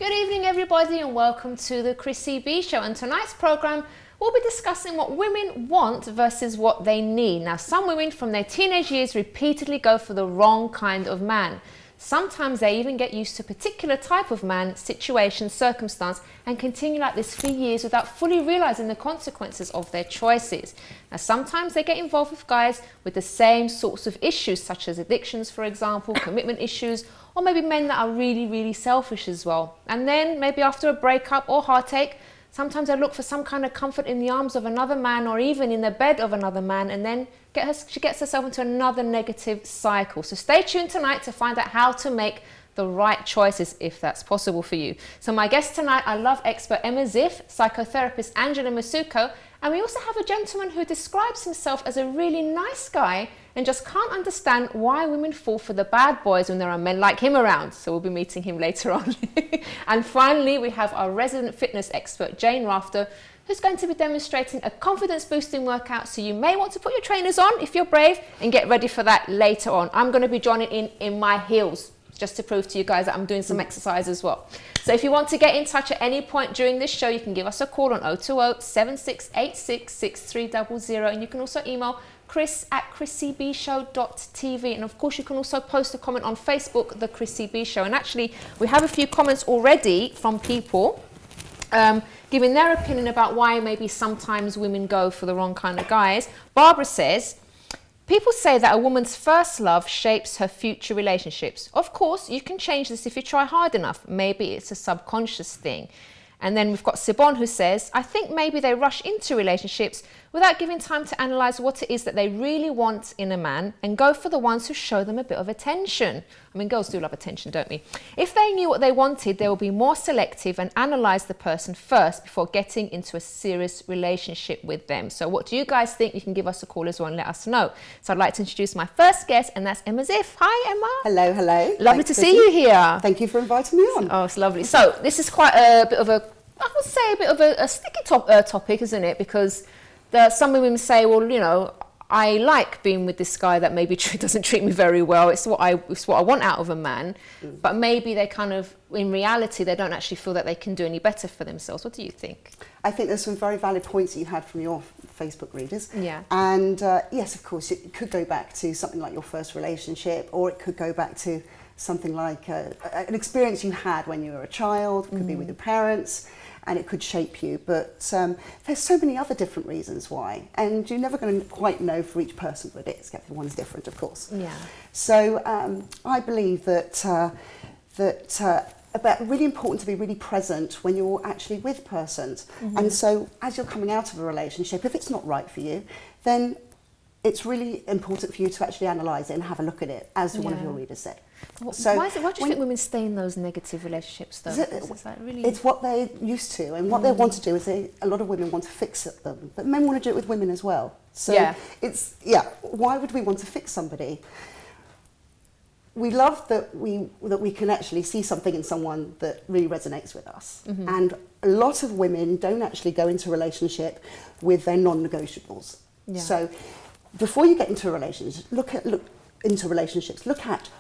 Good evening, everybody, and welcome to the Chrissy B Show. And tonight's program, we'll be discussing what women want versus what they need. Now, some women from their teenage years repeatedly go for the wrong kind of man. Sometimes they even get used to a particular type of man, situation, circumstance, and continue like this for years without fully realizing the consequences of their choices. Now, sometimes they get involved with guys with the same sorts of issues, such as addictions, for example, commitment issues, or maybe men that are really selfish as well. And then maybe after a breakup or heartache, sometimes they look for some kind of comfort in the arms of another man or even in the bed of another man, and then she gets herself into another negative cycle. So stay tuned tonight to find out how to make the right choices, if that's possible for you. So my guest tonight, I love expert Emma Ziff, psychotherapist Angela Massuco, and we also have a gentleman who describes himself as a really nice guy and just can't understand why women fall for the bad boys when there are men like him around. So we'll be meeting him later on. And finally, we have our resident fitness expert, Jane Rafter, who's going to be demonstrating a confidence boosting workout. So you may want to put your trainers on if you're brave and get ready for that later on. I'm going to be joining in my heels, just to prove to you guys that I'm doing some exercise as well. So if you want to get in touch at any point during this show, you can give us a call on 020-7686-6300, and you can also email chris@chrissybshow.tv, and of course you can also post a comment on Facebook, The Chrissy B Show. And actually we have a few comments already from people giving their opinion about why maybe sometimes women go for the wrong kind of guys. Barbara says, people say that a woman's first love shapes her future relationships. Of course, you can change this if you try hard enough. Maybe it's a subconscious thing. And then we've got Sibon, who says, I think maybe they rush into relationships without giving time to analyze what it is that they really want in a man and go for the ones who show them a bit of attention. I mean, girls do love attention, don't we? If they knew what they wanted, they will be more selective and analyze the person first before getting into a serious relationship with them. So what do you guys think? You can give us a call as well and let us know. So I'd like to introduce my first guest, and that's Emma Ziff. Hi, Emma. Hello, hello. Lovely to see you here. Thank you for inviting me on. Oh, it's lovely. So this is quite a bit of a, I would say a bit of a sticky topic, isn't it? Because some women say, well, you know, I like being with this guy that maybe doesn't treat me very well. It's what I want out of a man. But maybe they kind of, in reality, they don't actually feel that they can do any better for themselves. What do you think? I think there's some very valid points that you had from your Facebook readers. Yeah. And yes, of course, it could go back to something like your first relationship, or it could go back to something like an experience you had when you were a child. It could be with your parents, and it could shape you. But there's so many other different reasons why, and you're never going to quite know for each person what it is. Everyone's different, of course. Yeah. So I believe that about really important to be really present when you're actually with persons. And so as you're coming out of a relationship, if it's not right for you, then it's really important for you to actually analyse it and have a look at it, as one of your readers said. So why do you think women stay in those negative relationships, though? It's what they're used to, and what they want to do is a lot of women want to fix them, but men want to do it with women as well. So why would we want to fix somebody? We love that we can actually see something in someone that really resonates with us, and a lot of women don't actually go into a relationship with their non-negotiables. Yeah. So before you get into a relationship, look at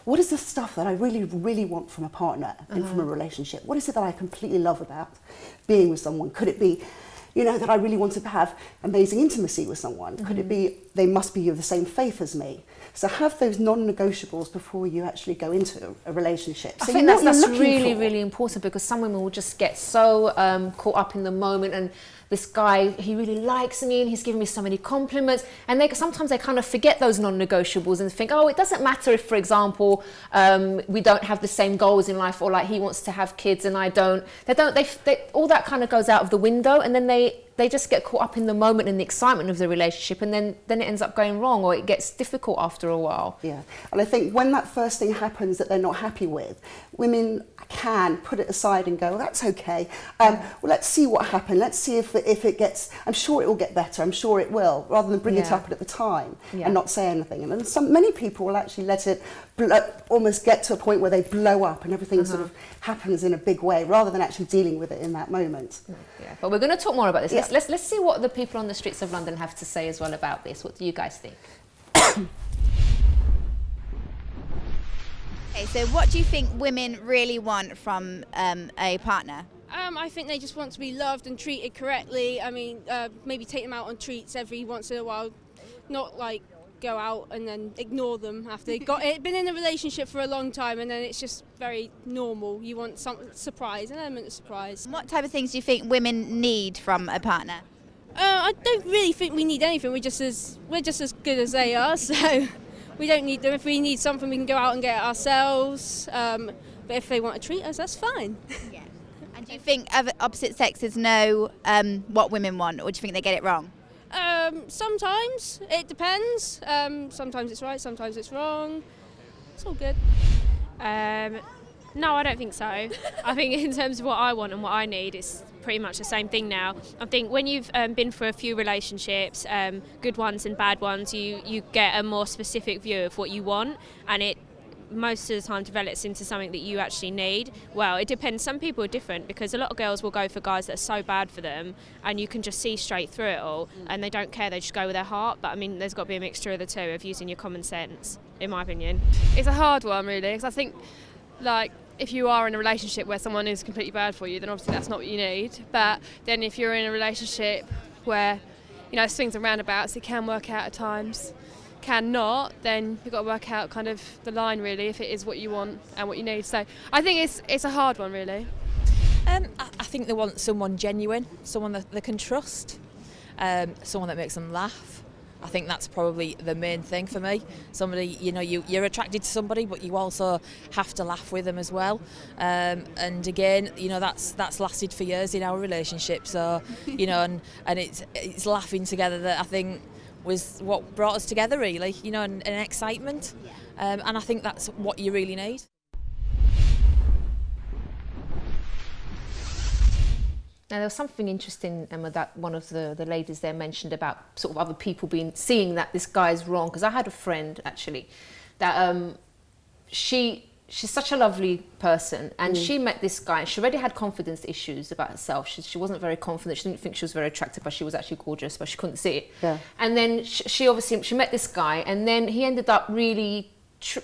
what is the stuff that I really want from a partner and from a relationship. What is it that I completely love about being with someone? Could it be, you know, that I really wanted to have amazing intimacy with someone? Could it be they must be of the same faith as me? So have those non-negotiables before you actually go into a relationship. So I think that's really important, because some women will just get so caught up in the moment, and this guy, he really likes me and he's giving me so many compliments, and sometimes they kind of forget those non-negotiables and think, oh, it doesn't matter if, for example, we don't have the same goals in life, or like he wants to have kids and I don't. They all that kind of goes out of the window, and then they just get caught up in the moment and the excitement of the relationship, and then it ends up going wrong, or it gets difficult after a while. Yeah, and I think when that first thing happens that they're not happy with, women can put it aside and go, well, that's okay. Well, let's see what happened. Let's see if it gets, I'm sure it will get better. I'm sure it will, rather than bring it up at the time and not say anything. And then many people will actually let it almost get to a point where they blow up and everything sort of happens in a big way, rather than actually dealing with it in that moment. Yeah, but we're going to talk more about this. Yeah. Let's see what the people on the streets of London have to say as well about this. What do you guys think? Okay, so what do you think women really want from a partner? I think they just want to be loved and treated correctly. I mean, maybe take them out on treats every once in a while, not like go out and then ignore them after they've been in a relationship for a long time, and then it's just very normal. You want some surprise, an element of surprise. What type of things do you think women need from a partner? I don't really think we need anything. We're just as good as they are, so we don't need them. If we need something, we can go out and get it ourselves. But if they want to treat us, that's fine. Yeah. And do you think opposite sexes know what women want, or do you think they get it wrong? Sometimes it depends. Sometimes it's right, sometimes it's wrong. It's all good. No, I don't think so. I think in terms of what I want and what I need, it's pretty much the same thing now. I think when you've been through a few relationships, good ones and bad ones, you get a more specific view of what you want, and it most of the time develops into something that you actually need. Well, it depends. Some people are different, because a lot of girls will go for guys that are so bad for them and you can just see straight through it all, and they don't care, they just go with their heart. But I mean, there's got to be a mixture of the two, of using your common sense, in my opinion. It's a hard one, really, because I think, like, if you are in a relationship where someone is completely bad for you, then obviously that's not what you need. But then if you're in a relationship where, you know, swings and roundabouts, it can work out at times, cannot, then you've got to work out kind of the line, really, if it is what you want and what you need. So I think it's a hard one, really. I think they want someone genuine, someone that they can trust, someone that makes them laugh. I think that's probably the main thing for me. Somebody, you know, you're attracted to somebody, but you also have to laugh with them as well. And again, you know, that's lasted for years in our relationship. So, you know, and it's laughing together that I think was what brought us together, really, you know, and excitement. And I think that's what you really need. Now, there was something interesting, Emma, that one of the ladies there mentioned about sort of other people seeing that this guy's wrong. Because I had a friend, actually, that she's such a lovely person, and she met this guy, and she already had confidence issues about herself. She wasn't very confident. She didn't think she was very attractive, but she was actually gorgeous, but she couldn't see it. Yeah. And then she obviously met this guy, and then he ended up really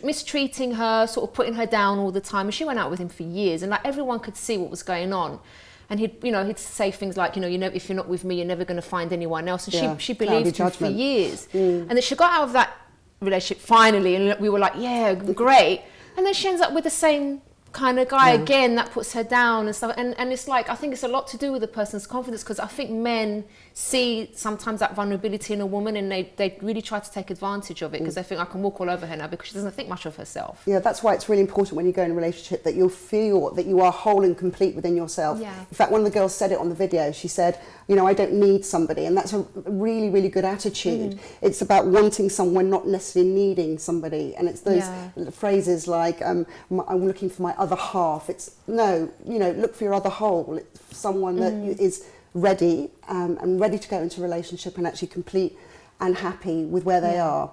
mistreating her, sort of putting her down all the time. And she went out with him for years, and like everyone could see what was going on. And he'd say things like, if you're not with me, you're never going to find anyone else. And she believed him for years. And then she got out of that relationship finally, and we were like, yeah, great. And then she ends up with the same kind of guy again that puts her down and stuff. And it's like, I think it's a lot to do with a person's confidence, because I think men see sometimes that vulnerability in a woman, and they really try to take advantage of it, because they think, I can walk all over her now, because she doesn't think much of herself. Yeah, that's why it's really important when you go in a relationship that you'll feel that you are whole and complete within yourself. Yeah. In fact, one of the girls said it on the video. She said, I don't need somebody, and that's a really, really good attitude. It's about wanting someone, not necessarily needing somebody, and it's those phrases like, I'm looking for my other half. It's, no, look for your other whole. It's someone that is ready and ready to go into a relationship and actually complete and happy with where they are.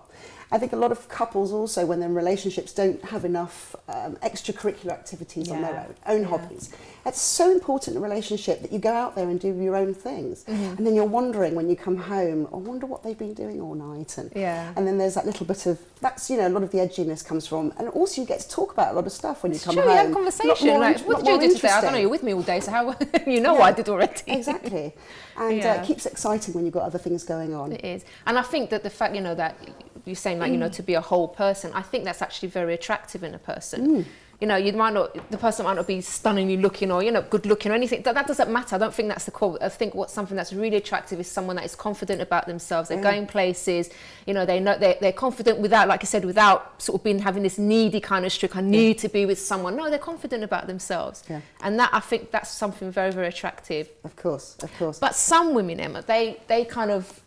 I think a lot of couples also, when they're in relationships, don't have enough extracurricular activities on their own hobbies. It's so important in a relationship that you go out there and do your own things. And then you're wondering when you come home, I wonder what they've been doing all night. And then there's that little bit of, that's, a lot of the edginess comes from. And also you get to talk about a lot of stuff when you come home. You have a conversation. Like, what did you do today? I don't know, you're with me all day, so how, what I did already. Exactly. And it keeps it exciting when you've got other things going on. It is. And I think that the fact, that you're saying, like, to be a whole person, I think that's actually very attractive in a person. The person might not be stunningly looking or, good looking or anything. That doesn't matter. I don't think that's the core. I think something that's really attractive is someone that is confident about themselves. They're going places, they know they're confident without, like I said, without sort of having this needy kind of streak. I need to be with someone. No, they're confident about themselves. Yeah. And that, I think that's something very, very attractive. Of course. But some women, Emma, they kind of,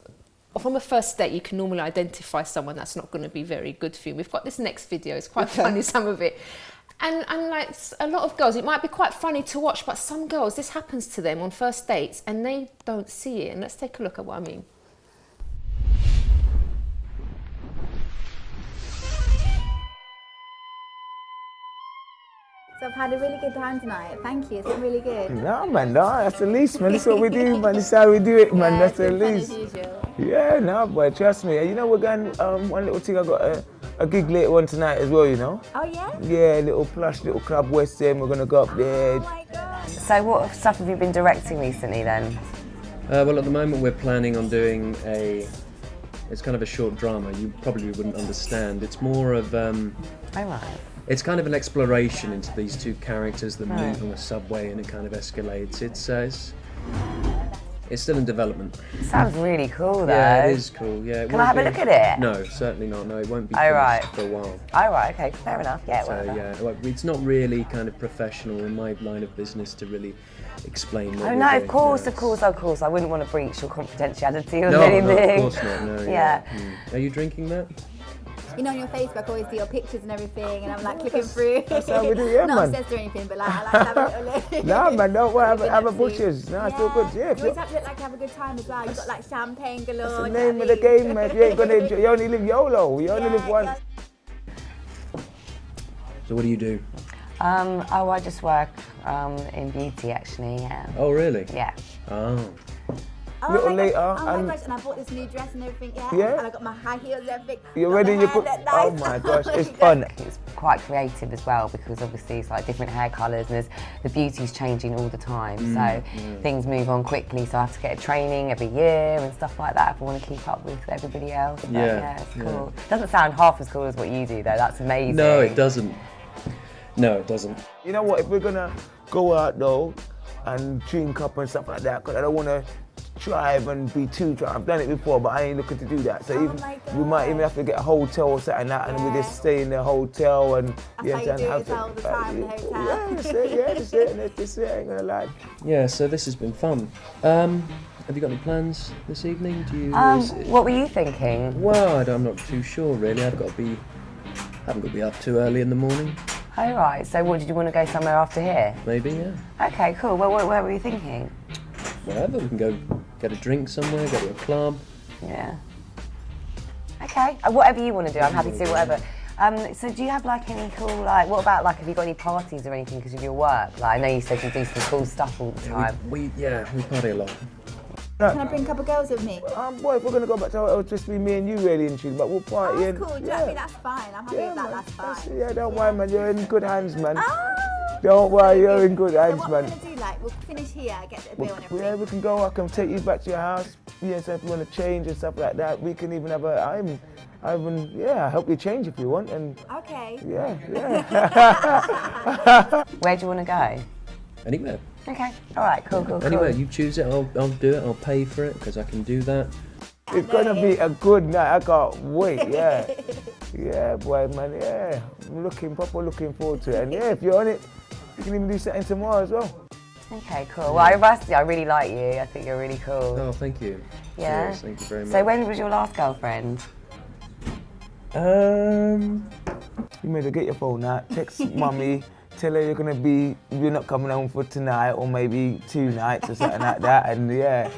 from a first date, you can normally identify someone that's not going to be very good for you. We've got this next video. It's quite funny, some of it. And like a lot of girls, it might be quite funny to watch, but some girls, this happens to them on first dates and they don't see it. And let's take a look at what I mean. So I've had a really good time tonight. Thank you. It's been really good. No, man, no, that's the least, man. That's what we do, man. That's how we do it, man. That's the least. Yeah, no, but trust me. We're going, one little thing I got a gig later on tonight as well, you know. Oh yeah? Yeah, little plush, little club West End. We're gonna go up there. Oh my God. So what stuff have you been directing recently then? Well, at the moment we're planning on doing it's kind of a short drama. You probably wouldn't understand. It's more of it's kind of an exploration into these two characters that move on a subway, and it kind of escalates. It's still in development. Sounds really cool though. Yeah, it is cool. Yeah. Can I have a look at it? No, certainly not. No, it won't be finished for a while. Oh right, okay, fair enough. Yeah. Well, it's not really kind of professional in my line of business to really explain what Oh we're no, doing. of course. I wouldn't want to breach your confidentiality or No, anything. of course not. No. Yeah. Are you drinking that? You know, on your Facebook, I always see your pictures and everything, and I'm like clicking through. That's how we do, yeah, Not man. obsessed or anything, but like I like to have a little look. Nah, man, don't worry, have a butchers. Nah, it's all good. Yeah. You always have to look like have a good time as well. You've got like champagne galore. That's the name of the game, man. You ain't gonna enjoy. You only live YOLO. You only live once. So what do you do? I just work in beauty actually. Yeah. Oh really? Yeah. Oh. Little later. Oh my gosh, and I bought this new dress and everything, Yeah? And I got my high heels and everything. You're ready? You put. Oh my gosh, it's fun. It's quite creative as well because obviously it's like different hair colours and the beauty's changing all the time. So things move on quickly. So I have to get a training every year and stuff like that if I want to keep up with everybody else. But yeah, it's cool. Doesn't sound half as cool as what you do though. That's amazing. No, it doesn't. No, it doesn't. You know what? If we're gonna go out though and drink up and stuff like that, because I don't want to drive and be too drunk. I've done it before, but I ain't looking to do that. So we might even have to get a hotel or something like that, and we just stay in the hotel and That's how you do it all the time in the hotel. Yeah, that's it. That's it. I ain't gonna lie. Yeah, so this has been fun. Have you got any plans this evening? Do you? What were you thinking? Well, I'm not too sure really. I haven't got to be up too early in the morning. Oh right. So what, did you want to go somewhere after here? Maybe, yeah. Okay, cool. Well, where were you thinking? Wherever, we can go get a drink somewhere, go to a club. Yeah. Okay, whatever you want to do, I'm happy to do whatever. So do you have like any cool, like, what about like, have you got any parties or anything because of your work? Like, I know you said you do some cool stuff all the time. We party a lot. Can I bring a couple girls with me? Boy, if we're gonna go back to our, it'll just be me and you really in tune, but we'll party. That's cool, Jack, that's fine. I'm happy with that, that's fine. Yeah, don't worry, man, you're in good hands, man. Don't worry, you're in good hands, So man. what we're gonna do, like, we'll finish here, get the bill and everything. Yeah, we can go. I can take you back to your house. Yeah, so if you want to change and stuff like that, we can even have I'll help you change if you want. And okay. Yeah. Where do you want to go? Anywhere. Okay. All right. Cool. Anywhere, you choose it. I'll do it. I'll pay for it because I can do that. It's gonna be a good night. I can't wait. Yeah. Yeah, boy, man. Yeah. I'm looking forward to it. And yeah, if you're on it, you can even do something tomorrow as well. Okay, cool. Well, I really like you. I think you're really cool. Oh, thank you. Yeah. Cheers, thank you very much. So when was your last girlfriend? You better get your phone out, text mummy, tell her you're not coming home for tonight or maybe 2 nights or something like that, and yeah.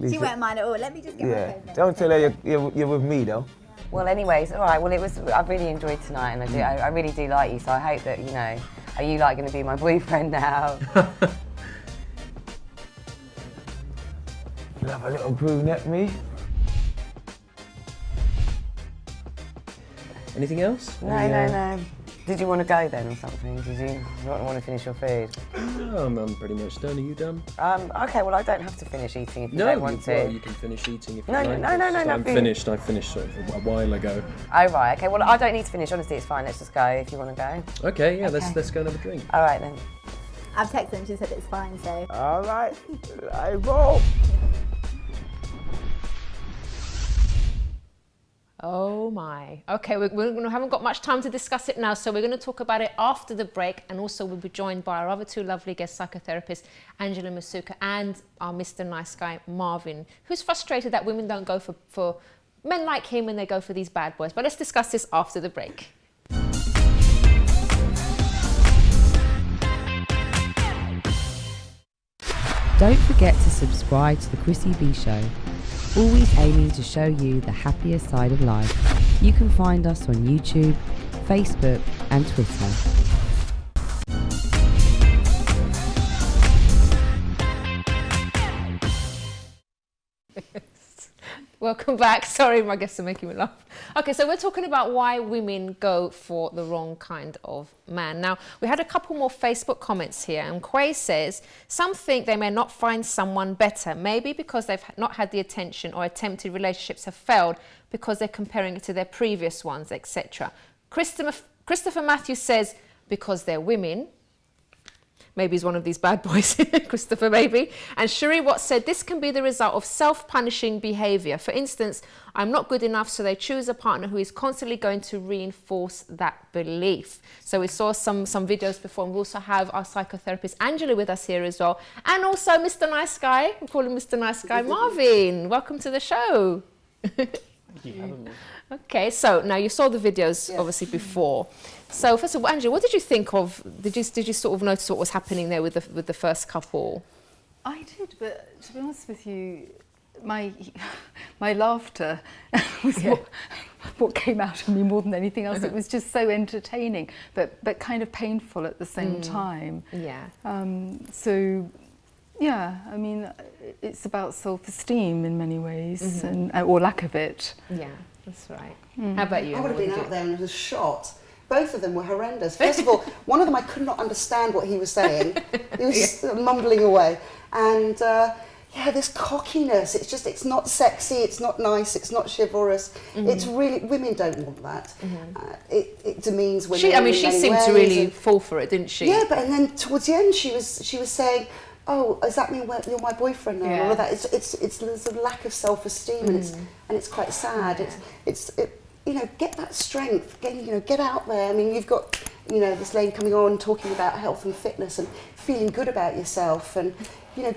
She won't mind at all. Let me just get my phone. Don't tell her you're with me though. Well, anyways, all right. Well, I've really enjoyed tonight, and I really do like you. So I hope that are you like going to be my boyfriend now? You'll have a little brunette me. Anything else? No. Did you want to go then or something? Did you not want to finish your food? No, I'm pretty much done. Are you done? Okay, well I don't have to finish eating if you don't want to. Well, you can finish eating if you like. No, I'm finished. I finished sort of a while ago. Oh right, okay. Well I don't need to finish. Honestly, it's fine. Let's just go if you want to go. Okay, yeah. Let's go and have a drink. All right then. I've texted her and she said it's fine, so. All right, I roll. Oh my. Okay, we haven't got much time to discuss it now, so we're going to talk about it after the break, and also we'll be joined by our other two lovely guest psychotherapists, Angela Massuco and our Mr. Nice Guy, Marvin, who's frustrated that women don't go for men like him when they go for these bad boys. But let's discuss this after the break. Don't forget to subscribe to the Chrissy B Show. Always aiming to show you the happier side of life. You can find us on YouTube, Facebook and Twitter. Welcome back. Sorry, my guests are making me laugh. Okay, so we're talking about why women go for the wrong kind of man. Now, we had a couple more Facebook comments here, and Quay says, some think they may not find someone better, maybe because they've not had the attention, or attempted relationships have failed because they're comparing it to their previous ones, etc. Christopher Matthews says, because they're women. Maybe he's one of these bad boys, Christopher maybe. And Sheree Watts said, this can be the result of self-punishing behaviour. For instance, I'm not good enough, so they choose a partner who is constantly going to reinforce that belief. So we saw some videos before, and we also have our psychotherapist Angela with us here as well. And also Mr. Nice Guy, we call him Mr. Nice Guy, Marvin. Welcome to the show. Thank you for having me. Okay, so now you saw the videos obviously before. So first of all, Angela, what did you think of? Did you sort of notice what was happening there with the first couple? I did, but to be honest with you, my laughter was what came out of me more than anything else. It was just so entertaining, but kind of painful at the same time. Yeah. So, yeah, I mean, it's about self-esteem in many ways, or lack of it. Yeah, that's right. How about you? I would have been out there and was shot. Both of them were horrendous. First of all, one of them I could not understand what he was saying. He was mumbling away. And yeah, this cockiness, it's not sexy, it's not nice, it's not chivalrous. It's really, women don't want that. It demeans women. She seemed to really fall for it, didn't she? Yeah, but and then towards the end she was saying, oh, does that mean you're my boyfriend now? All of that. There's a lack of self-esteem, and it's quite sad. You know, get that strength. Get out there. I mean, you've got this lady coming on talking about health and fitness and feeling good about yourself, and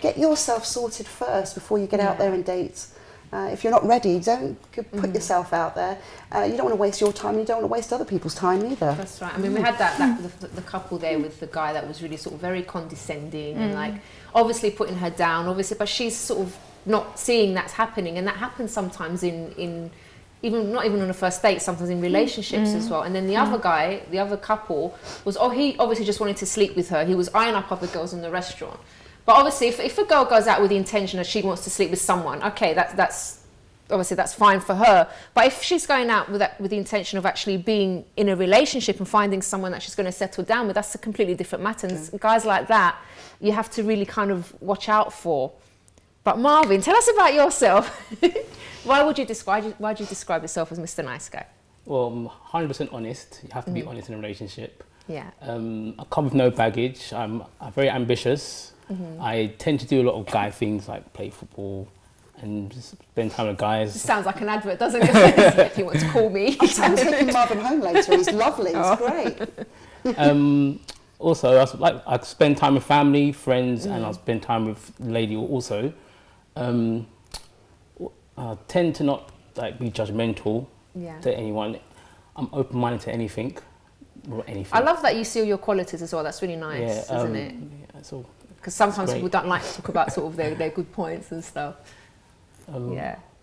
get yourself sorted first before you get out there and date. If you're not ready, don't put yourself out there. You don't want to waste your time. You don't want to waste other people's time either. That's right. I mean, we had the couple there with the guy that was really sort of very condescending and like obviously putting her down, obviously, but she's sort of not seeing that's happening, and that happens sometimes in even not even on a first date, sometimes in relationships as well. And then the other guy, the other couple, he obviously just wanted to sleep with her. He was eyeing up other girls in the restaurant. But obviously, if a girl goes out with the intention that she wants to sleep with someone, okay, that's obviously that's fine for her. But if she's going out with the intention of actually being in a relationship and finding someone that she's going to settle down with, that's a completely different matter. And guys like that, you have to really kind of watch out for. But Marvin, tell us about yourself. Why do you describe yourself as Mr. Nice Guy? Well, I'm 100% honest. You have to be honest in a relationship. Yeah. I come with no baggage. I'm very ambitious. I tend to do a lot of guy things like play football and just spend time with guys. It sounds like an advert, doesn't it? If you want to call me. I'm taking Marvin home later. He's lovely. He's great. Also, I spend time with family, friends, and I spend time with the lady also. I tend to not be judgmental to anyone. I'm open-minded to anything. I love that you see all your qualities as well. That's really nice, isn't it? Yeah, it's all. Because sometimes people don't like to talk about sort of their good points and stuff.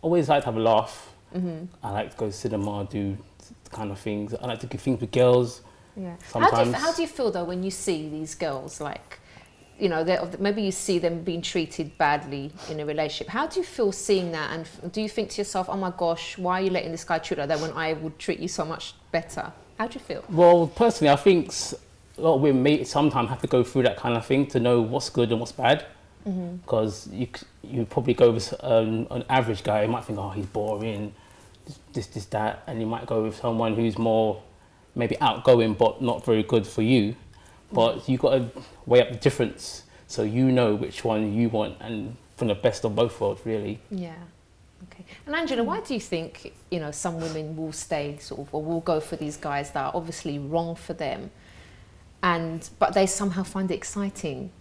Always like to have a laugh. I like to go to cinema, do kind of things. I like to do things with girls. Yeah. Sometimes. How do you feel though when you see these girls maybe you see them being treated badly in a relationship? How do you feel seeing that? And do you think to yourself, oh my gosh, why are you letting this guy treat like that when I would treat you so much better? How do you feel? Well, personally, I think a lot of women may sometimes have to go through that kind of thing to know what's good and what's bad. Because you probably go with an average guy, you might think, oh, he's boring, this, that, and you might go with someone who's more maybe outgoing but not very good for you. But you've got to weigh up the difference so you know which one you want, and from the best of both worlds, really. Yeah. Okay. And Angela, why do you think some women will stay or will go for these guys that are obviously wrong for them, but they somehow find it exciting?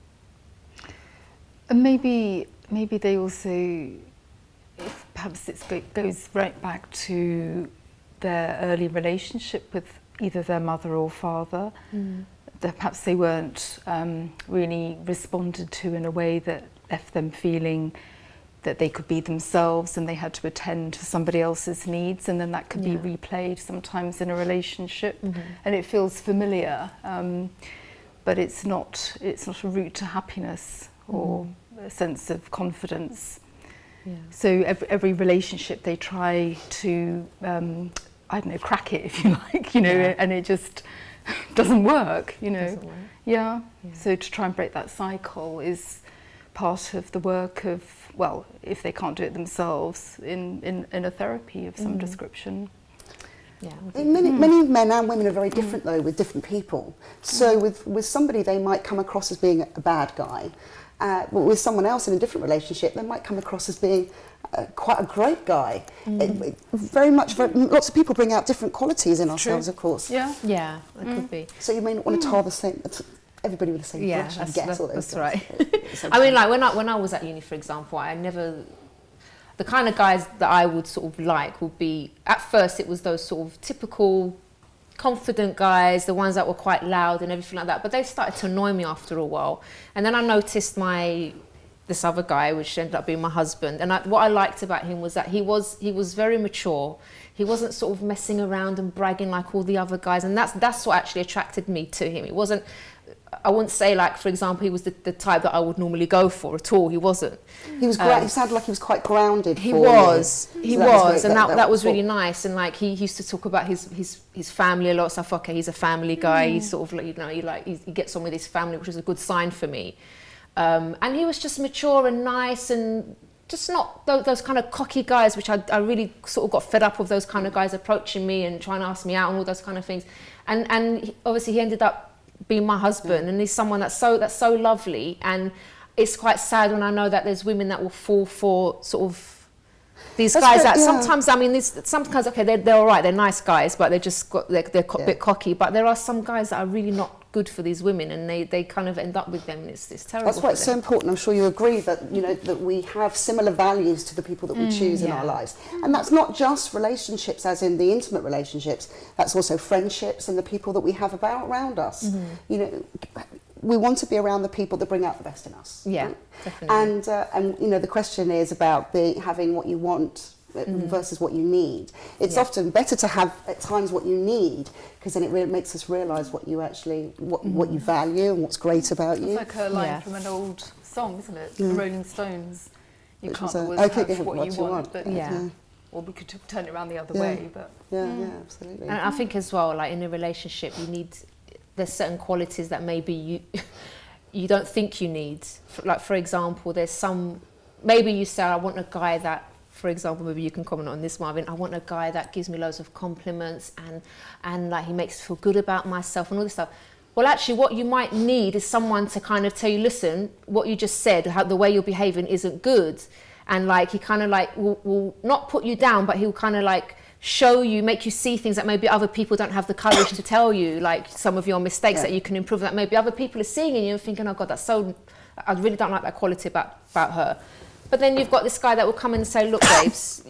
And maybe they also, perhaps it goes right back to their early relationship with either their mother or father. Perhaps they weren't really responded to in a way that left them feeling that they could be themselves and they had to attend to somebody else's needs, and then that could be replayed sometimes in a relationship, and it feels familiar, but it's not a route to happiness or a sense of confidence. So every relationship they try to I don't know, crack it if you like, you know, and it just doesn't work, you know. Yeah. So to try and break that cycle is part of the work of, well, if they can't do it themselves, in a therapy of some description. Yeah. Many men and women are very different though with different people. So with somebody they might come across as being a bad guy, but with someone else in a different relationship they might come across as being quite a great guy. Lots of people bring out different qualities in ourselves, of course. Yeah, it could be. So you may not want to tar the same. Everybody with the same brush, I guess. That's right. I mean, like when I was at uni, for example, the kind of guys that I would sort of like would be, at first it was those sort of typical confident guys, the ones that were quite loud and everything like that, but they started to annoy me after a while. And then I noticed this other guy, which ended up being my husband, and what I liked about him was that he was very mature. He wasn't sort of messing around and bragging like all the other guys, and that's what actually attracted me to him. It wasn't, I wouldn't say, like, for example, he was the type that I would normally go for at all. He wasn't. He was he sounded like he was quite grounded. He was, and that was really nice. And like he used to talk about his family a lot. So I thought, okay, he's a family guy. He's sort of like, you know, he gets on with his family, which is a good sign for me. And he was just mature and nice and just not those kind of cocky guys, which I really sort of got fed up of, those kind of guys approaching me and trying to ask me out and all those kind of things. And obviously he ended up being my husband, and he's someone that's so lovely. And it's quite sad when I know that there's women that will fall for sort of these guys that sometimes, I mean, sometimes, okay, they're all right, they're nice guys, but they're just they're a bit cocky. But there are some guys that are really not good for these women, and they kind of end up with them, and it's terrible. That's why it's so important. I'm sure you agree that, you know, that we have similar values to the people that we choose in our lives, and that's not just relationships, as in the intimate relationships. That's also friendships and the people that we have around us. You know, we want to be around the people that bring out the best in us. Yeah, right? definitely. And you know, the question is about having what you want versus what you need. It's often better to have at times what you need, because then it really makes us realise what you actually what you value and what's great about you. It's like a line from an old song, isn't it? The Rolling Stones. You can't always have what you want, but or we could turn it around the other way. But absolutely. And I think as well, like in a relationship, there's certain qualities that maybe you don't think you need. Like, for example, maybe you say, I want a guy that, for example, maybe you can comment on this, Marvin, I want a guy that gives me loads of compliments and like he makes me feel good about myself and all this stuff. Well, actually, what you might need is someone to kind of tell you, listen, what you just said, the way you're behaving isn't good. And like, he kind of like will not put you down, but he'll kind of like show you, make you see things that maybe other people don't have the courage to tell you, like some of your mistakes that you can improve, that maybe other people are seeing in you and thinking, oh God, I really don't like that quality about her. But then you've got this guy that will come in and say, look, babes,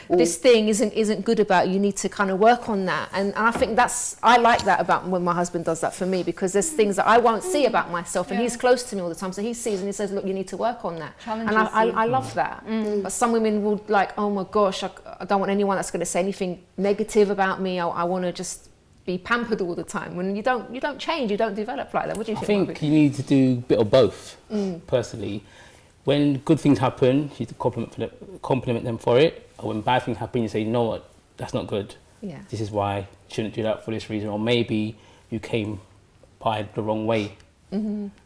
this thing isn't good about you. You need to kind of work on that. And I think I like that about when my husband does that for me, because there's things that I won't see about myself, and he's close to me all the time. So he sees and he says, look, you need to work on that. And I love that. But some women would like, oh my gosh, I don't want anyone that's going to say anything negative about me. I want to just be pampered all the time. When you don't change, you don't develop like that. What do you think? I think you need to do a bit of both, personally. When good things happen, you compliment them for it. Or when bad things happen, you say, you know what, that's not good. Yeah. This is why you shouldn't do that for this reason. Or maybe you came by the wrong way.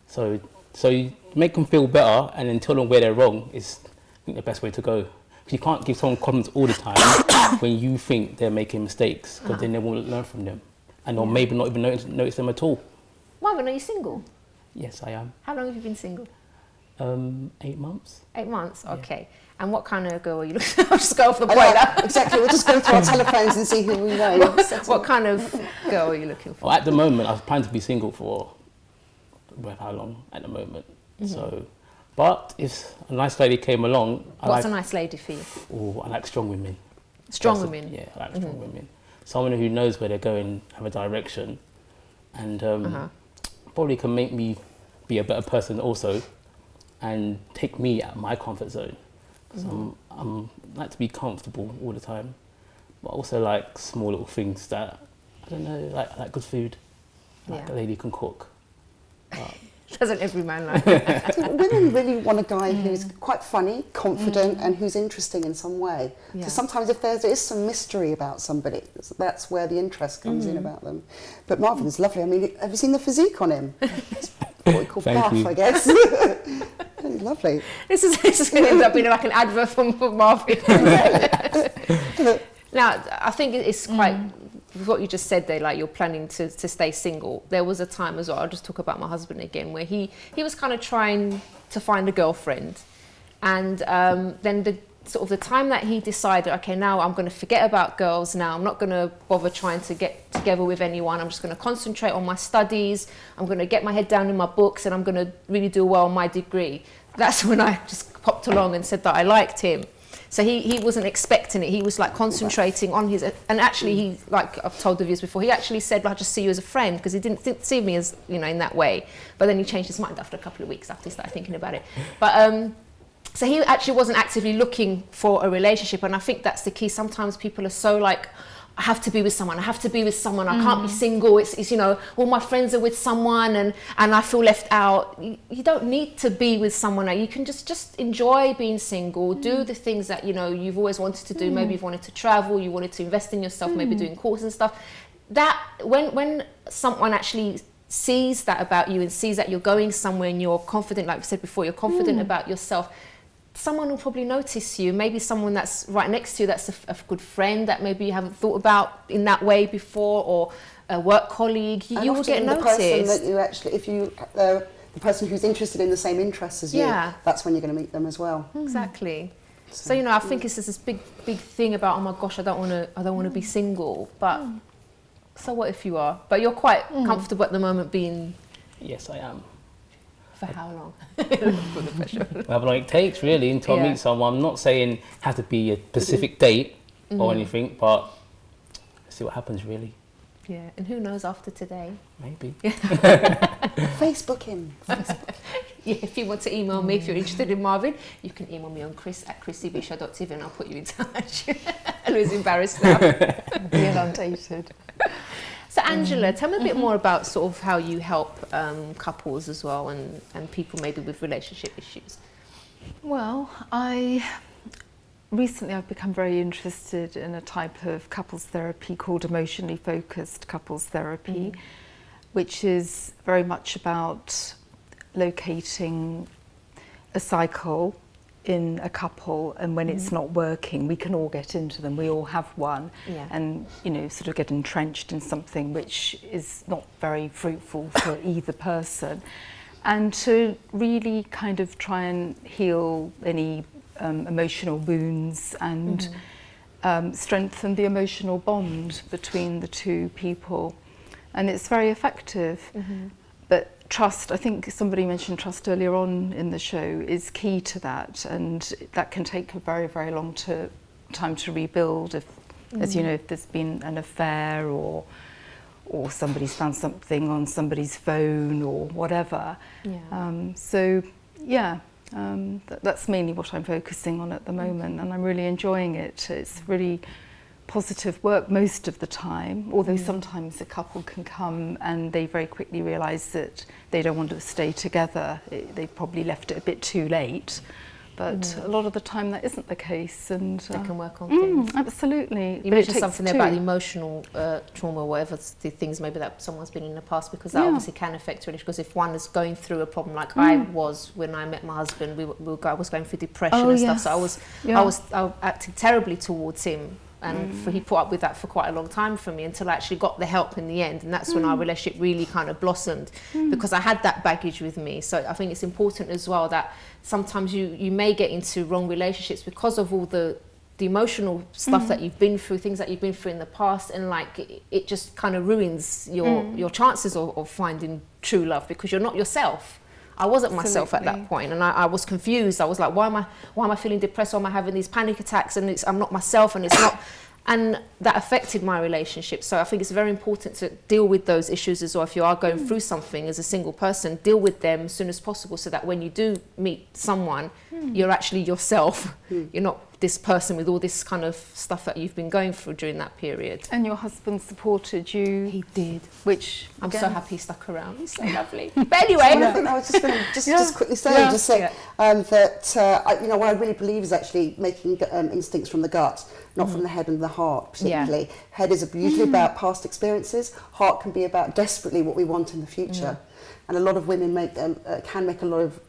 So you make them feel better and then tell them where they're wrong is, I think, the best way to go. Because you can't give someone compliments all the time when you think they're making mistakes, because then they won't learn from them. And or maybe not even notice them at all. Marvin, are you single? Yes, I am. How long have you been single? 8 months. 8 months, okay. And what kind of girl are you looking for? I'll just go off the point. Exactly, we'll just go through our telephones and see who we know. What kind of girl are you looking for? Well, at the moment, I plan to be single for how long at the moment. So, but if a nice lady came along... What's a nice lady for you? Oh, I like strong women. Strong women? Yeah, I like strong women. Someone who knows where they're going, have a direction, and probably can make me be a better person also, and take me out of my comfort zone. So I like to be comfortable all the time, but also like small little things that, I don't know, like good food, like a lady can cook. Doesn't every man like that? Women really want a guy who's quite funny, confident, and who's interesting in some way. So sometimes if there is some mystery about somebody, that's where the interest comes in about them. But Marvin's lovely. I mean, have you seen the physique on him? It's what we call buff, I guess. He's lovely. This is going to end up being like an advert for Marvin. Now, I think it's quite, what you just said there, like you're planning to stay single. There was a time as well, I'll just talk about my husband again, where he was kind of trying to find a girlfriend. And then the time that he decided, okay, now I'm going to forget about girls now. I'm not going to bother trying to get together with anyone. I'm just going to concentrate on my studies. I'm going to get my head down in my books, and I'm going to really do well on my degree. That's when I just popped along and said that I liked him. So he wasn't expecting it. He was like concentrating on his, and actually he, like I've told the viewers before, he actually said, well, I just see you as a friend, because he didn't see me as, you know, in that way. But then he changed his mind after a couple of weeks after he started thinking about it. But so he actually wasn't actively looking for a relationship, and I think that's the key. Sometimes people are so like, I have to be with someone, I have to be with someone, I can't be single, it's you know, all my friends are with someone and I feel left out. You don't need to be with someone. You can just enjoy being single, do the things that, you know, you've always wanted to do. Maybe you've wanted to travel, you wanted to invest in yourself, maybe doing courses and stuff. That, when someone actually sees that about you and sees that you're going somewhere and you're confident, like we said before, you're confident about yourself, someone will probably notice you. Maybe someone that's right next to you that's a good friend that maybe you haven't thought about in that way before, or a work colleague. You will get noticed. The person that you actually, if you, the person who's interested in the same interests as you, that's when you're going to meet them as well. Exactly. So you know, I think it's this big thing about, oh my gosh, I don't want to be single. But so what if you are? But you're quite comfortable at the moment being. Yes, I am. For how long? However long it takes, really, until I meet someone. I'm not saying have to be a specific date or anything, but see what happens, really. Yeah, and who knows after today? Maybe. Facebook him. Yeah, if you want to email me, if you're interested in Marvin, you can email me on chris@chrissybishow.tv and I'll put you in touch. Lou's embarrassed now. Being undated. So Angela, tell me a bit more about sort of how you help couples as well, and people maybe with relationship issues. Well, recently I've become very interested in a type of couples therapy called emotionally focused couples therapy, which is very much about locating a cycle in a couple, and when it's not working, we can all get into them. We all have one, and you know, sort of get entrenched in something which is not very fruitful for either person, and to really kind of try and heal any emotional wounds and strengthen the emotional bond between the two people, and it's very effective. But trust, I think somebody mentioned trust earlier on in the show, is key to that, and that can take a very, very long time to rebuild. If, as you know, if there's been an affair or somebody's found something on somebody's phone or whatever. That's mainly what I'm focusing on at the moment, and I'm really enjoying it. It's really positive work most of the time, although sometimes a couple can come and they very quickly realise that they don't want to stay together. They probably left it a bit too late, but a lot of the time that isn't the case, and they can work on things. Absolutely. You mentioned something about the emotional trauma, whatever the things maybe that someone's been in the past, because that obviously can affect relationship. Because if one is going through a problem, like I was when I met my husband, I was going through depression and stuff. So I acted terribly towards him. And he put up with that for quite a long time for me, until I actually got the help in the end. And that's when our relationship really kind of blossomed, because I had that baggage with me. So I think it's important as well that sometimes you may get into wrong relationships because of all the emotional stuff that you've been through, things that you've been through in the past, and like it just kind of ruins your chances of finding true love, because you're not yourself. I wasn't myself at that point, and I was confused. I was like, why am I feeling depressed? Why am I having these panic attacks? And I'm not myself, and it's not. And that affected my relationship. So I think it's very important to deal with those issues as well. If you are going through something as a single person, deal with them as soon as possible, so that when you do meet someone, you're actually yourself. You're not this person with all this kind of stuff that you've been going through during that period. And your husband supported you. He did. Which I'm again, so happy he stuck around. He's so lovely. But anyway, I was just going to just quickly say that what I really believe is actually making instincts from the gut, not from the head and the heart particularly. Head is usually about past experiences. Heart can be about desperately what we want in the future. And a lot of women can make a lot of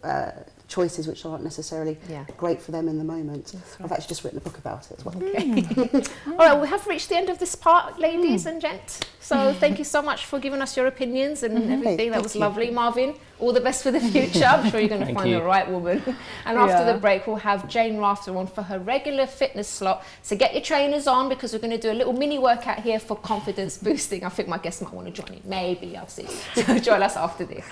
choices which aren't necessarily great for them in the moment. Right. I've actually just written a book about it as well. Okay. All right, we have reached the end of this part, ladies and gents. So thank you so much for giving us your opinions and everything. That was lovely. Marvin, all the best for the future. I'm sure you're going to find the right woman. And after the break, we'll have Jane Rafter on for her regular fitness slot. So get your trainers on, because we're going to do a little mini workout here for confidence boosting. I think my guests might want to join in. Maybe, I'll see. So join us after this.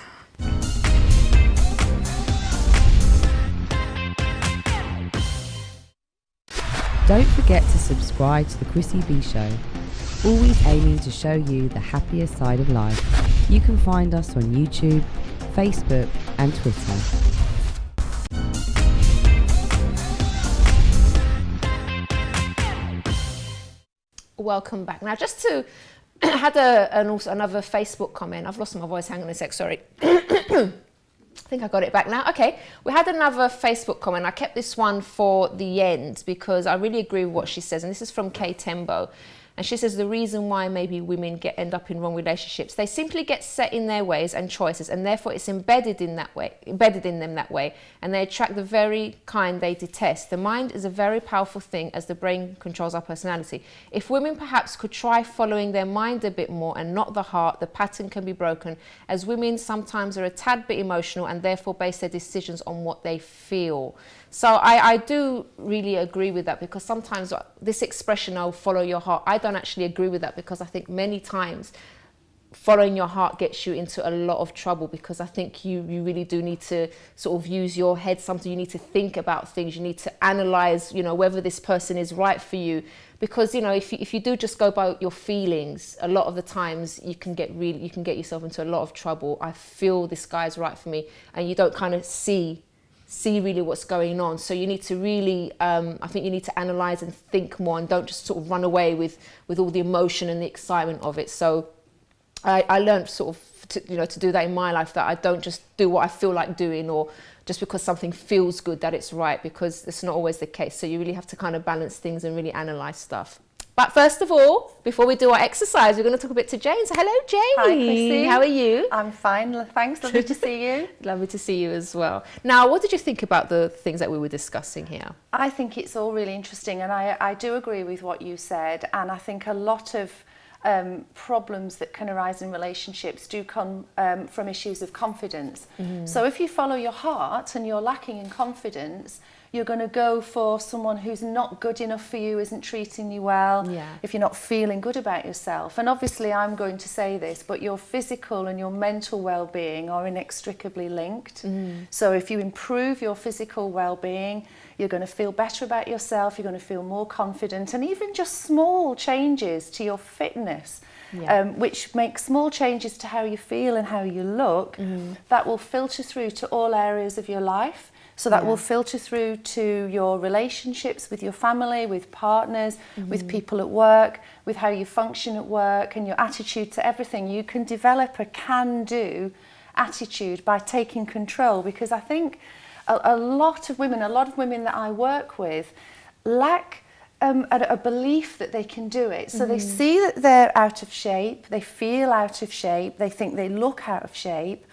Don't forget to subscribe to the Chrissy B Show, always aiming to show you the happier side of life. You can find us on YouTube, Facebook and Twitter. Welcome back. Now, just to had another Facebook comment. I've lost my voice. Hang on a sec. Sorry. I think I got it back now. Okay, we had another Facebook comment. I kept this one for the end because I really agree with what she says. And this is from Kay Tembo. And she says the reason why maybe women end up in wrong relationships, they simply get set in their ways and choices, and therefore it's embedded in them that way, and they attract the very kind they detest. The mind is a very powerful thing, as the brain controls our personality. If women perhaps could try following their mind a bit more and not the heart, the pattern can be broken, as women sometimes are a tad bit emotional and therefore base their decisions on what they feel. So I do really agree with that, because sometimes this expression, "oh, follow your heart," I don't actually agree with that, because I think many times following your heart gets you into a lot of trouble, because I think you really do need to sort of use your head. Sometimes you need to think about things. You need to analyze, whether this person is right for you, because if you do just go by your feelings, a lot of the times you can get yourself into a lot of trouble. I feel this guy's right for me, and you don't kind of see really what's going on. So you need to really, I think you need to analyze and think more, and don't just sort of run away with all the emotion and the excitement of it. So I learned sort of to do that in my life, that I don't just do what I feel like doing, or just because something feels good that it's right, because it's not always the case. So you really have to kind of balance things and really analyze stuff. But first of all, before we do our exercise, we're going to talk a bit to Jane. So hello, Jane. Hi, Chrissy. How are you? I'm fine, thanks. Lovely to see you. Lovely to see you as well. Now, what did you think about the things that we were discussing here? I think it's all really interesting, and I do agree with what you said. And I think a lot of problems that can arise in relationships do come from issues of confidence. So if you follow your heart and you're lacking in confidence, you're going to go for someone who's not good enough for you, isn't treating you well, if you're not feeling good about yourself. And obviously I'm going to say this, but your physical and your mental well-being are inextricably linked. So if you improve your physical well-being, you're going to feel better about yourself, you're going to feel more confident, and even just small changes to your fitness, which make small changes to how you feel and how you look, that will filter through to all areas of your life. So that will filter through to your relationships with your family, with partners, with people at work, with how you function at work, and your attitude to everything. You can develop a can-do attitude by taking control, because I think a lot of women that I work with lack a belief that they can do it. So they see that they're out of shape, they feel out of shape, they think they look out of shape,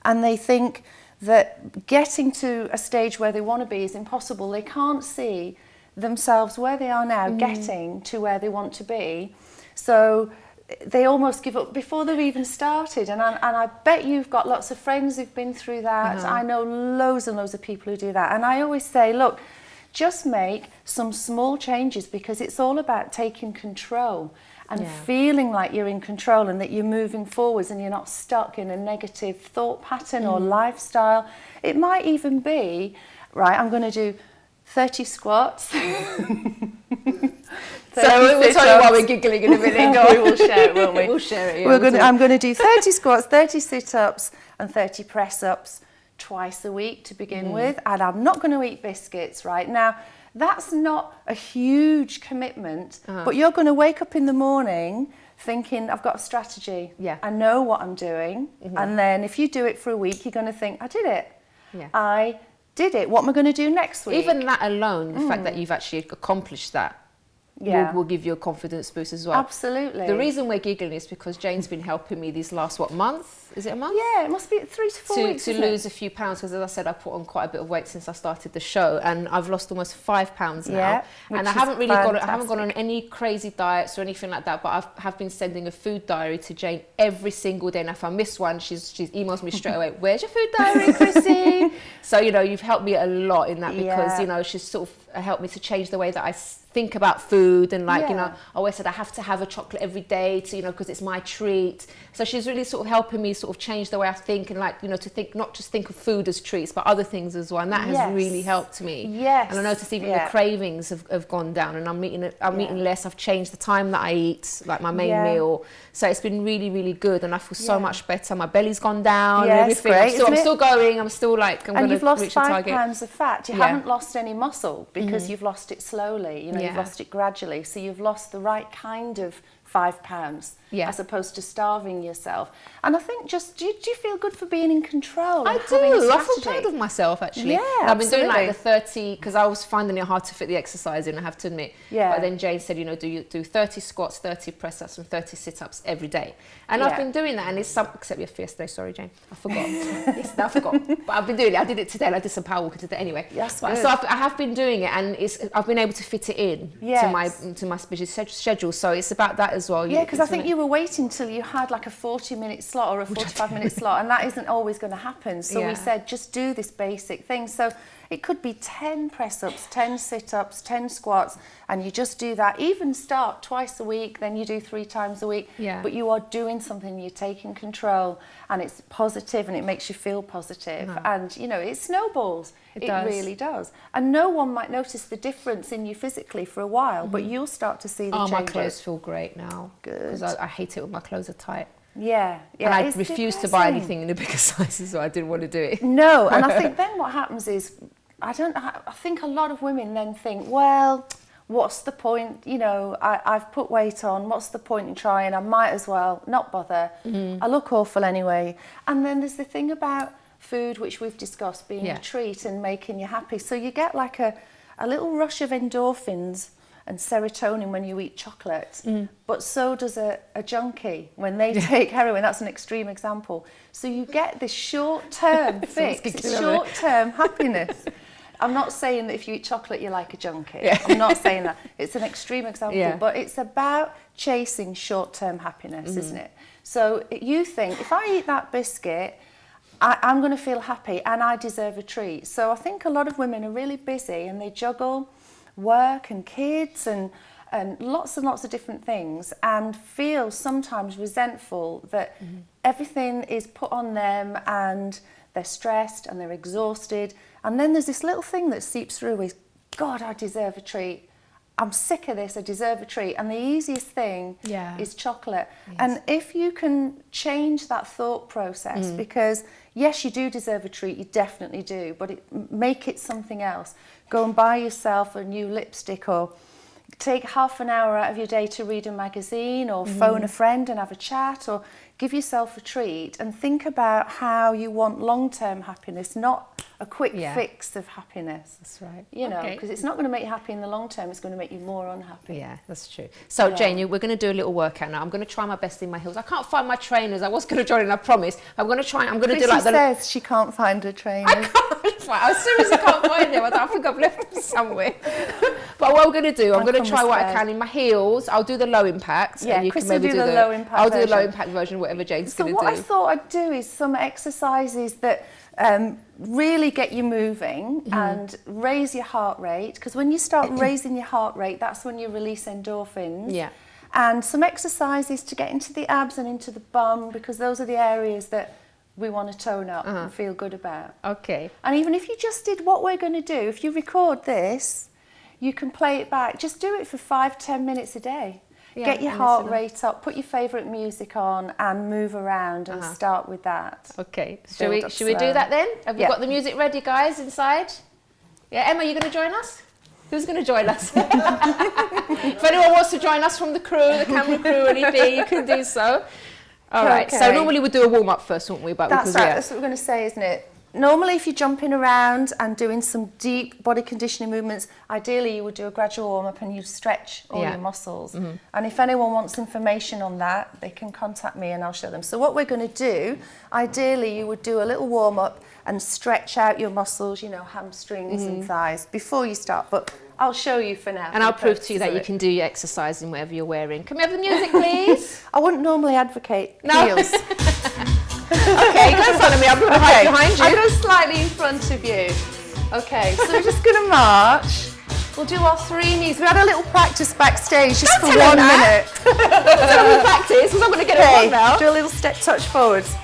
and they think that getting to a stage where they want to be is impossible. They can't see themselves where they are now getting to where they want to be. So they almost give up before they've even started. And I bet you've got lots of friends who've been through that. I know loads and loads of people who do that. And I always say, look, just make some small changes, because it's all about taking control and feeling like you're in control and that you're moving forwards and you're not stuck in a negative thought pattern or lifestyle. It might even be, right, I'm going to do 30 squats. So we'll tell you why we're giggling in a minute. We will share it, won't we? We'll share it. Yeah, I'm going to do 30 squats, 30 sit-ups and 30 press-ups twice a week to begin with, and I'm not going to eat biscuits, right? Now, that's not a huge commitment, but you're going to wake up in the morning thinking, I've got a strategy. Yeah. I know what I'm doing. And then if you do it for a week, you're going to think, I did it. Yeah. I did it. What am I going to do next week? Even that alone, the fact that you've actually accomplished that, will give you a confidence boost as well. Absolutely. The reason we're giggling is because Jane's been helping me these last, month? Is it a month? Yeah, it must be 3 to 4 weeks, to lose a few pounds, because as I said, I put on quite a bit of weight since I started the show, and I've lost almost 5 pounds now. Yeah, and I haven't really I haven't gone on any crazy diets or anything like that, but I have been sending a food diary to Jane every single day. And if I miss one, she's emails me straight away, where's your food diary, Chrissy? So, you know, you've helped me a lot in that, because, you know, she's sort of helped me to change the way that I think about food, and like, you know, I always said I have to have a chocolate every day to, you know, because it's my treat. So she's really sort of helping me sort of change the way I think, and like, you know, to think, not just think of food as treats, but other things as well. And that has really helped me. Yes. And I noticed even the cravings have gone down, and I'm eating less. I've changed the time that I eat, like my main meal. So it's been really, really good, and I feel so much better. My belly's gone down and everything. Great, I'm still going. I'm still like, I'm going to reach the target. And you've lost 5 pounds of fat. You haven't lost any muscle, because you've lost it slowly. You know, you've lost it gradually. So you've lost the right kind of 5 pounds, as opposed to starving yourself. And I think just, do you feel good for being in control? I do. I feel proud of myself, actually. Yeah, and I've been doing like the 30, because I was finding it hard to fit the exercise in, I have to admit. Yeah. But then Jane said, you know, do 30 squats, 30 press-ups and 30 sit-ups every day. And I've been doing that, and it's except your yesterday, sorry Jane, I forgot. Yes, I forgot. But I've been doing it. I did it today, and I did some power walking today anyway. Yes, so I have been doing it, and I've been able to fit it in to my busy schedule. So it's about that as well. Yeah, because I think you were waiting till you had like a 40-minute slot or a 45-minute slot, and that isn't always going to happen. So we said, just do this basic thing. So it could be 10 press-ups, 10 sit-ups, 10 squats, and you just do that. Even start twice a week, then you do 3 times a week. Yeah. But you are doing something, you're taking control, and it's positive, and it makes you feel positive. And, you know, it snowballs. It really does. And no one might notice the difference in you physically for a while, but you'll start to see the changes. My clothes feel great now. Good. Because I hate it when my clothes are tight. Yeah. And I refuse to buy anything in a bigger size, so I didn't want to do it. No, and I think then what happens is, I think a lot of women then think, well, what's the point? You know, I've put weight on, what's the point in trying? I might as well not bother. I look awful anyway. And then there's the thing about food, which we've discussed, being a treat and making you happy. So you get like a little rush of endorphins and serotonin when you eat chocolate, but so does a junkie when they take heroin. That's an extreme example. So you get this short-term fix, it's short-term happiness. I'm not saying that if you eat chocolate you're like a junkie. I'm not saying that. It's an extreme example, but it's about chasing short-term happiness, isn't it? So you think, if I eat that biscuit, I'm going to feel happy and I deserve a treat. So I think a lot of women are really busy, and they juggle work and kids and lots of different things, and feel sometimes resentful that everything is put on them, and they're stressed and they're exhausted. And then there's this little thing that seeps through is, God, I deserve a treat. I'm sick of this, I deserve a treat. And the easiest thing is chocolate. Yes. And if you can change that thought process, because yes, you do deserve a treat, you definitely do, but make it something else. Go and buy yourself a new lipstick, or take half an hour out of your day to read a magazine, or phone a friend and have a chat, or give yourself a treat, and think about how you want long-term happiness, not a quick fix of happiness. That's right. You know, because it's not going to make you happy in the long term, it's going to make you more unhappy. Yeah, that's true. So Jane, we're going to do a little workout now. I'm going to try my best in my heels. I can't find my trainers. I was going to join and I promised. I'm going to try. I'm going to do like Chrissy says she can't find her trainers. I can't find. I seriously can't find them. I think I've left them somewhere. But what I'm going to do, I'm going to try what I can in my heels. I'll do the low impact. Yeah, and you Chrissy can maybe do the low impact I'll version. do the low impact version, whatever Jane's going to do. So what I thought I'd do is some exercises that really get you moving and raise your heart rate, because when you start raising your heart rate, that's when you release endorphins. Yeah. And some exercises to get into the abs and into the bum, because those are the areas that we want to tone up and feel good about. Okay. And even if you just did what we're going to do, if you record this, you can play it back. Just do it for 5-10 minutes a day. Get your heart rate up, put your favourite music on and move around and start with that. Okay, should we do that then? Have we got the music ready, guys, inside? Yeah, Emma, you going to join us? Who's going to join us? If anyone wants to join us from the crew, the camera crew, anything, you can do so. All right, so normally we'd do a warm-up first, wouldn't we? But that's right, that's what we're going to say, isn't it? Normally, if you're jumping around and doing some deep body conditioning movements, ideally you would do a gradual warm-up and you stretch all your muscles. And if anyone wants information on that, they can contact me and I'll show them. So what we're going to do, ideally you would do a little warm-up and stretch out your muscles, you know, hamstrings and thighs before you start. But I'll show you for now. And I'll prove to you that you can do your exercise in whatever you're wearing. Can we have the music, please? I wouldn't normally advocate heels. Okay, go in front of me. I'll put right behind you. I'll go slightly in front of you. Okay, so we're just going to march. We'll do our 3 knees. We had a little practice backstage just for 1 minute. Don't practice, because I'm going to get it wrong now. Do a little step touch forwards.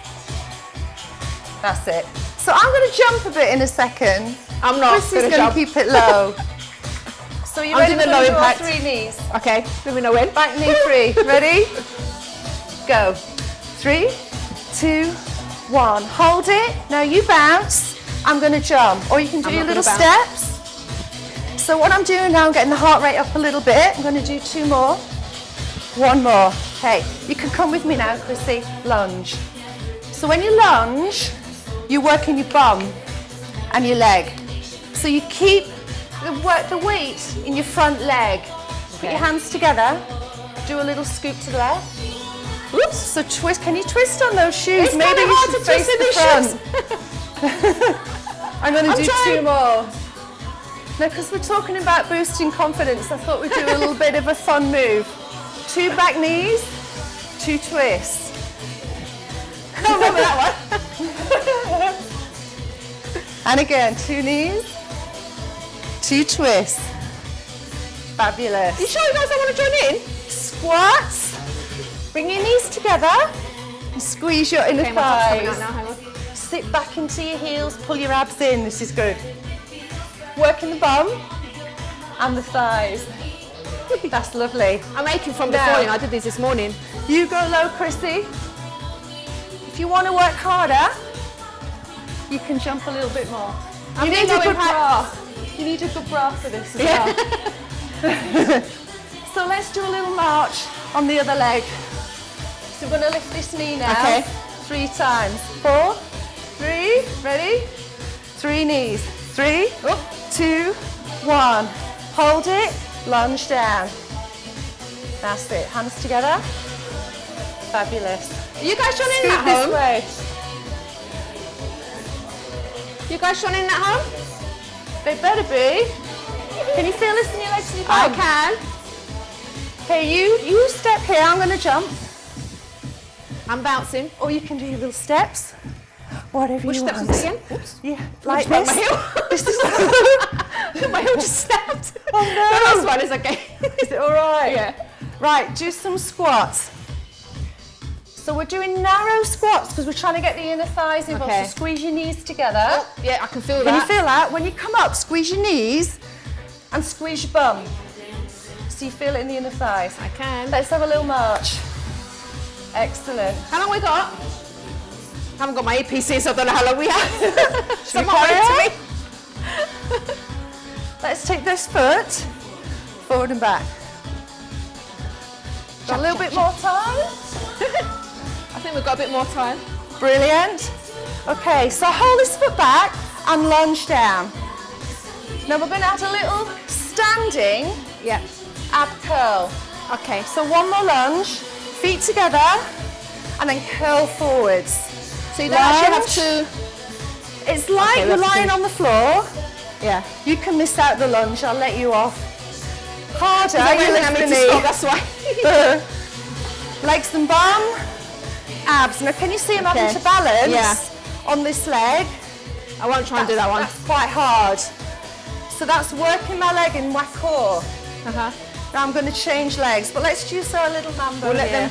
That's it. So I'm going to jump a bit in a second. I'm not. Chrissy's going to keep it low. So you're ready to do all 3 knees? Okay, let me know when. Back knee 3. Ready? Go. 3, 2, 1. Hold it. Now you bounce. I'm going to jump. Or you can do your little steps. So what I'm doing now, I'm getting the heart rate up a little bit. I'm going to do 2 more. 1 more. Okay, you can come with me now, Chrissy. Lunge. So when you lunge, you're working your bum and your leg. So you keep the weight in your front leg. Put your hands together. Do a little scoop to the left. Oops. So twist. Can you twist on those shoes? It's Maybe you hard should to face twist the front. I'm going to do 2 more. Now, because we're talking about boosting confidence, I thought we'd do a little bit of a fun move. 2 back knees, 2 twists. I remember that one. And again, 2 knees, 2 twists. Fabulous. You sure you guys don't want to join in? Squats. Bring your knees together and squeeze your inner thighs. Sit back into your heels, pull your abs in. This is good. Working the bum and the thighs. That's lovely. I'm aching from before, I did these this morning. You go low, Chrissy. If you want to work harder, you can jump a little bit more. You need a good bra. You need a good bra for this as well. So let's do a little march on the other leg. So we're going to lift this knee now. Okay. 3 times. 4, 3, ready? 3 knees. 3, 2, 1. Hold it, lunge down. That's it. Hands together. Fabulous. You guys joining in at home? Way. You guys joining in at home? They better be. Can you feel this in your legs and your bum? I can. Okay, you step here. I'm going to jump. I'm bouncing. Or you can do your little steps. Whatever you want. Which steps is it again? Oops. Yeah, like this. My heel. This is my heel just snapped. Oh no. The last one is okay. Is it all right? Yeah. Right, do some squats. So we're doing narrow squats because we're trying to get the inner thighs involved. So squeeze your knees together. Oh, yeah, I can feel that. Can you feel that? When you come up, squeeze your knees and squeeze your bum. So you feel it in the inner thighs. I can. Let's have a little march. Excellent. How long we got? I haven't got my APC, so I don't know how long we have. Should we carry on? Let's take this foot forward and back. Got a little bit more time? I think we've got a bit more time. Brilliant. Okay, so hold this foot back and lunge down. Now we're going to add a little standing ab curl. Okay. So 1 more lunge, feet together, and then curl forwards. So you don't actually have to... It's like you're lying on the floor. Yeah. You can miss out the lunge, I'll let you off. Harder, you lift the knee. Stop, that's why. Legs and bum, abs. Now can you see I'm having to balance on this leg? I won't try and do that one. That's quite hard. So that's working my leg in my core. Now I'm going to change legs, but let's do so a little mambo. We'll let them.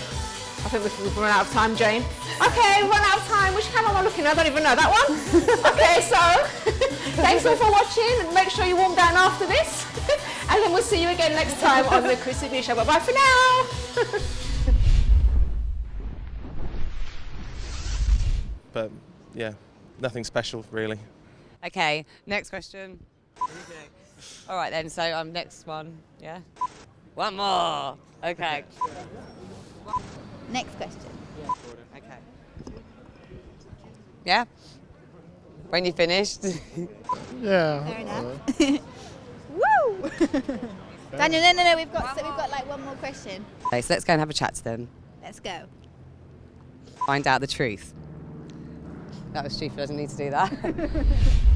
I think we've run out of time, Jane. Okay, run out of time. Which camera am I looking at? I don't even know that one. Okay, so thanks all for watching, and make sure you warm down after this. And then we'll see you again next time on the Chrissy B Show. Bye-bye for now. But yeah, nothing special really. Okay, next question. All right then, so next one, yeah? One more. Okay. Next question. Okay. Yeah? When you finished? Yeah. Fair enough. Woo! Daniel, no, we've got like one more question. Okay, so let's go and have a chat to them. Let's go. Find out the truth. That was stupid, I didn't need to do that.